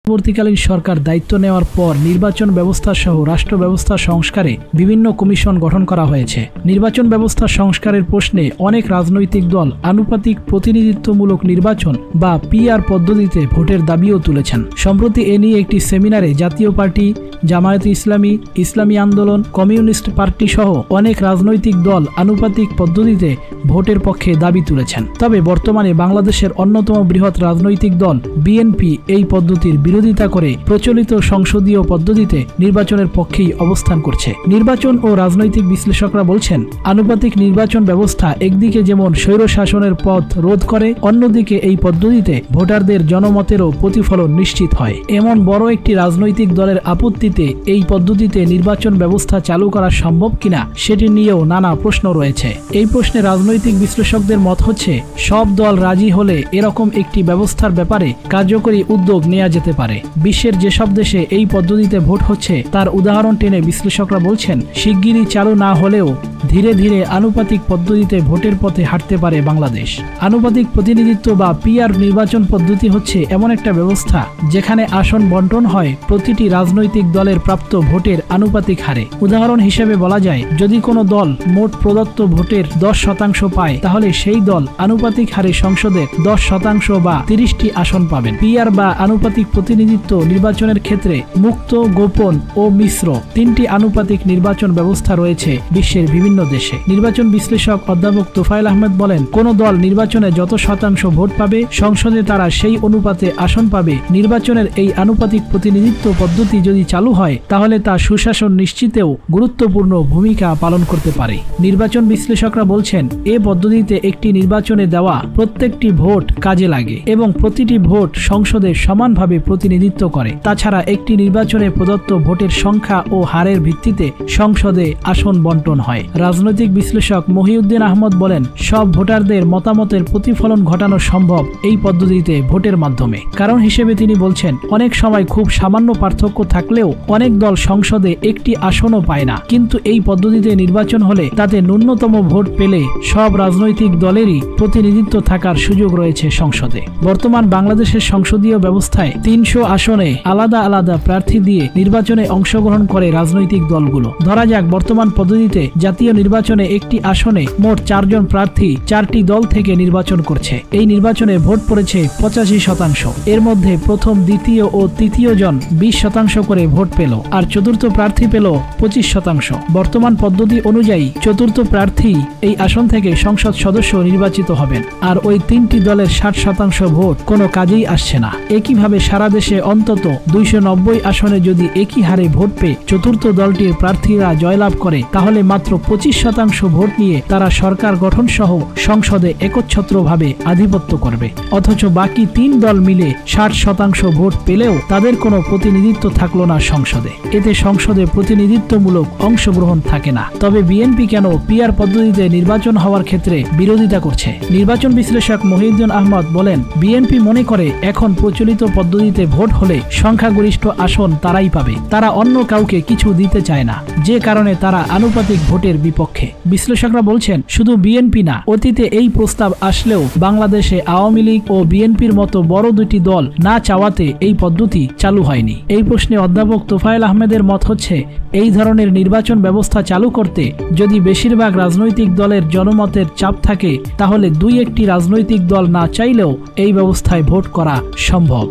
পরবর্তীকালীন সরকার দায়িত্ব নেওয়ার পর নির্বাচন ব্যবস্থা সহ রাষ্ট্র ব্যবস্থা সংস্কারে বিভিন্ন কমিশন গঠন করা হয়েছে। নির্বাচন ব্যবস্থা সংস্কারের প্রশ্নে অনেক রাজনৈতিক দল আনুপাতিক প্রতিনিধিত্বমূলক নির্বাচন বা পিআর পদ্ধতিতে ভোটের দাবিও তুলেছেন। সম্প্রতি এ নিয়ে একটি সেমিনারে জাতীয় পার্টি, জামায়াতে ইসলামী, ইসলামী আন্দোলন, কমিউনিস্ট পার্টি সহ অনেক রাজনৈতিক দল আনুপাতিক পদ্ধতিতে ভোটের পক্ষে দাবি তুলেছেন। তবে বর্তমানে বাংলাদেশের অন্যতম বৃহৎ রাজনৈতিক দল বিএনপি এই পদ্ধতির বিরোধিতা করে প্রচলিত সংসদীয় পদ্ধতিতে নির্বাচনের পক্ষেই অবস্থান করছে। নির্বাচন ও রাজনৈতিক বিশ্লেষকরা বলছেন, আনুপাতিক নির্বাচন ব্যবস্থা একদিকে যেমন স্বৈরশাসনের পথ রোধ করে, অন্যদিকে এই পদ্ধতিতে ভোটারদের জনমতেরও প্রতিফলন নিশ্চিত হয়। এমন বড় একটি রাজনৈতিক দলের আপত্তিতে এই পদ্ধতিতে নির্বাচন ব্যবস্থা চালু করা সম্ভব কিনা সেটি নিয়েও নানা প্রশ্ন রয়েছে। এই প্রশ্নে রাজনৈতিক বিশ্লেষকদের মত হচ্ছে, সব দল রাজি হলে এরকম একটি ব্যবস্থার ব্যাপারে কার্যকরী উদ্যোগ নেওয়া যেতে পারে। বিশ্বের যেসব দেশে এই পদ্ধতিতে ভোট হচ্ছে তার উদাহরণ টেনে বিশ্লেষকরা বলছেন, শিগগিরই চালু না হলেও ধীরে ধীরে আনুপাতিক পদ্ধতিতে ভোটের পথে হাঁটতে পারে বাংলাদেশ। আনুপাতিক প্রতিনিধিত্ব বা পিআর নির্বাচন পদ্ধতি হচ্ছে এমন একটা ব্যবস্থা যেখানে আসন বন্টন হয় প্রতিটি রাজনৈতিক দলের প্রাপ্ত ভোটের আনুপাতিক হারে। উদাহরণ হিসেবে বলা যায়, যদি কোনো দল মোট প্রদত্ত ভোটের 10% পায়, তাহলে সেই দল আনুপাতিক হারে সংসদে 10% বা 30টি আসন পাবেন। পিআর বা আনুপাতিক প্রতিনিধিত্ব নির্বাচনের ক্ষেত্রে মুক্ত, গোপন ও মিশ্র তিনটি আনুপাতিক নির্বাচন ব্যবস্থা রয়েছে বিশ্বের বিভিন্ন দেশে। নির্বাচন বিশ্লেষক অধ্যাপক তোফায়েল আহমেদ বলেন, কোন দল নির্বাচনে যত শতাংশ ভোট পাবে, সংসদে তারা সেই অনুপাতে আসন পাবে। নির্বাচনের এই আনুপাতিক প্রতিনিধিত্ব পদ্ধতি যদি চালু হয়, তাহলে তা সুশাসন নিশ্চিতেও গুরুত্বপূর্ণ ভূমিকা পালন করতে পারে। নির্বাচন বিশ্লেষকরা বলছেন, এ পদ্ধতিতে একটি নির্বাচনে দেওয়া প্রত্যেকটি ভোট কাজে লাগে এবং প্রতিটি ভোট সংসদে সমানভাবে প্রতিনিধিত্ব করে। তাছাড়া একটি নির্বাচনে প্রদত্ত ভোটের সংখ্যা ও হারের ভিত্তিতে সংসদে আসন বন্টন হয়। রাজনৈতিক বিশ্লেষক মহিউদ্দিন আহমদ বলেন, সব ভোটারদের মতামতের প্রতিফলন ঘটানো সম্ভব এই পদ্ধতিতে ভোটের মাধ্যমে। কারণ হিসেবে তিনি বলছেন, অনেক সময় খুব সামান্য পার্থক্য থাকলেও অনেক দল সংসদে একটি আসনও পায় না, কিন্তু এই পদ্ধতিতে নির্বাচন হলে তাতে ন্যূনতম ভোট পেলে সব রাজনৈতিক দলেরই প্রতিনিধিত্ব থাকার সুযোগ রয়েছে সংসদে। বর্তমান বাংলাদেশের সংসদীয় ব্যবস্থায় 300 আসনে আলাদা আলাদা প্রার্থী দিয়ে নির্বাচনে অংশগ্রহণ করে রাজনৈতিক দলগুলো। ধরা যাক, বর্তমান পদ্ধতিতে জাতীয় নির্বাচনে একটি আসনে মোট 4 জন প্রার্থী 4টি দল থেকে নির্বাচন করছে। এই নির্বাচনে ভোট পড়েছে 85%। এর মধ্যে প্রথম, দ্বিতীয় ও তৃতীয় জন 20% করে ভোট পেল, আর চতুর্থ প্রার্থী পেল 25%। বর্তমান পদ্ধতি অনুযায়ী চতুর্থ প্রার্থী এই আসন থেকে সংসদ সদস্য নির্বাচিত হবেন, আর ওই 3টি দলের 60% ভোট কোনো কাজেই আসছে না। একইভাবে সারা দেশে অন্তত 290 আসনে যদি একই হারে ভোট পেয়ে চতুর্থ দলটির প্রার্থীরা জয়লাভ করে, তাহলে মাত্র 25% ভোট নিয়ে তারা সরকার গঠন সহ সংসদে একচ্ছত্রভাবে আধিপত্য করবে। অথচ বাকি 3 দল মিলে 60% ভোট পেলেও তাদের কোনো প্রতিনিধিত্ব থাকলো না সংসদে। এতে সংসদে প্রতিনিধিত্বমূলক অংশগ্রহণ থাকে না। তবে বিএনপি কেন পিআর পদ্ধতিতে নির্বাচন হওয়ার ক্ষেত্রে বিরোধিতা করছে? নির্বাচন বিশ্লেষক মহিউদ্দিন আহমদ বলেন, বিএনপি মনে করে এখন প্রচলিত পদ্ধতিতে ভোট হলে সংখ্যাগরিষ্ঠ আসন তারাই পাবে। তারা অন্য কাউকে কিছু দিতে চায় না, যে কারণে তারা আনুপাতিক ভোটের বিপক্ষে। বিশ্লেষকরা বলছেন, শুধু বিএনপি না, অতীতে এই প্রস্তাব আসলেও বাংলাদেশে আওয়ামী লীগ ও বিএনপির মতো বড় দুটি দল না চাওয়াতে এই পদ্ধতি চালু হয়নি। এই প্রশ্নে অধ্যাপক তোফায়েল আহমেদের মত হচ্ছে, এই ধরনের নির্বাচন ব্যবস্থা চালু করতে যদি বেশিরভাগ রাজনৈতিক দলের জনমতের চাপ থাকে, তাহলে 2-1টি রাজনৈতিক দল না চাইলেও এই ব্যবস্থায় ভোট করা সম্ভব।